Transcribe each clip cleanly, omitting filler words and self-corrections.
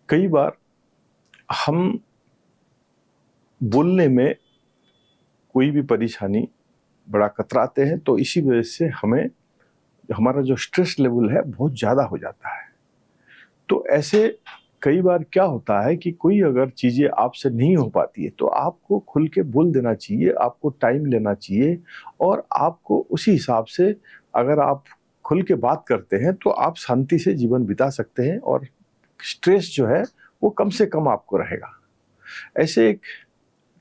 कई बार हम बोलने में कोई भी परेशानी बड़ा कतराते हैं, तो इसी वजह से हमें हमारा जो स्ट्रेस लेवल है बहुत ज़्यादा हो जाता है। तो ऐसे कई बार क्या होता है कि कोई अगर चीज़ें आपसे नहीं हो पाती है तो आपको खुल के बोल देना चाहिए, आपको टाइम लेना चाहिए और आपको उसी हिसाब से अगर आप खुल के बात करते हैं तो आप शांति से जीवन बिता सकते हैं और स्ट्रेस जो है वो कम से कम आपको रहेगा। ऐसे एक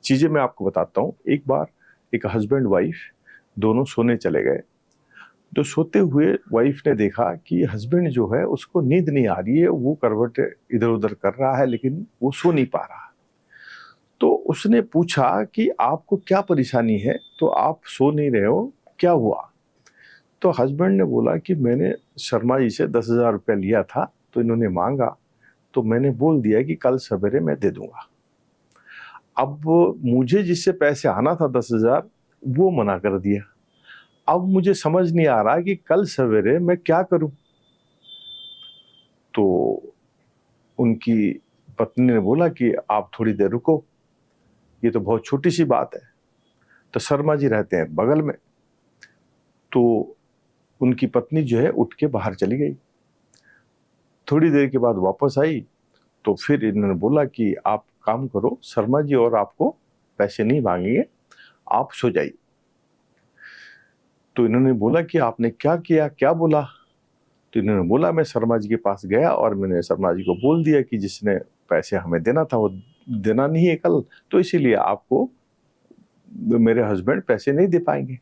चीज़ें मैं आपको बताता हूँ। एक बार एक हस्बैंड वाइफ दोनों सोने चले गए। तो सोते हुए वाइफ ने देखा कि हस्बैंड जो है उसको नींद नहीं आ रही है, वो करवट इधर उधर कर रहा है लेकिन वो सो नहीं पा रहा। तो उसने पूछा कि आपको क्या परेशानी है, तो आप सो नहीं रहे हो, क्या हुआ? तो हस्बैंड ने बोला कि मैंने शर्मा जी से 10,000 रुपया लिया था, तो इन्होंने मांगा, तो मैंने बोल दिया कि कल सवेरे मैं दे दूंगा। अब मुझे जिससे पैसे आना था 10,000, वो मना कर दिया। अब मुझे समझ नहीं आ रहा कि कल सवेरे मैं क्या करूं। तो उनकी पत्नी ने बोला कि आप थोड़ी देर रुको, ये तो बहुत छोटी सी बात है। तो शर्मा जी रहते हैं बगल में। तो उनकी पत्नी जो है उठ के बाहर चली गई। थोड़ी देर के बाद वापस आई, तो फिर इन्होंने बोला कि आप काम करो, शर्मा जी और आपको पैसे नहीं मांगेंगे, आप सो जाइए। तो इन्होंने बोला कि आपने क्या किया, क्या बोला? तो इन्होंने बोला मैं शर्मा जी के पास गया और मैंने शर्मा जी को बोल दिया कि जिसने पैसे हमें देना था वो देना नहीं है कल, तो इसीलिए आपको मेरे हस्बैंड पैसे नहीं दे पाएंगे,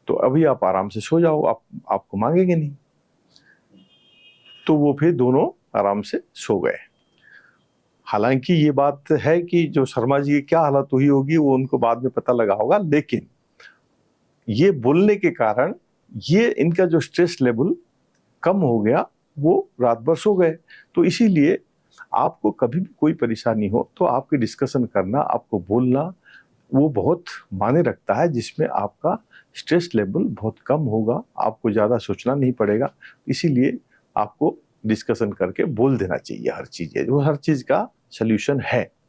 तो अभी आप आराम से सो जाओ, आपको मांगेंगे नहीं। तो वो फिर दोनों आराम से सो गए। हालांकि ये बात है कि जो शर्मा जी की क्या हालत हुई होगी वो उनको बाद में पता लगा होगा, लेकिन ये बोलने के कारण ये इनका जो स्ट्रेस लेवल कम हो गया, वो रात भर सो गए। तो इसीलिए आपको कभी भी कोई परेशानी हो तो आपकी डिस्कशन करना, आपको बोलना, वो बहुत मायने रखता है, जिसमें आपका स्ट्रेस लेवल बहुत कम होगा, आपको ज़्यादा सोचना नहीं पड़ेगा। इसीलिए आपको डिस्कशन करके बोल देना चाहिए हर चीज़, वो हर चीज़ का सल्यूशन है।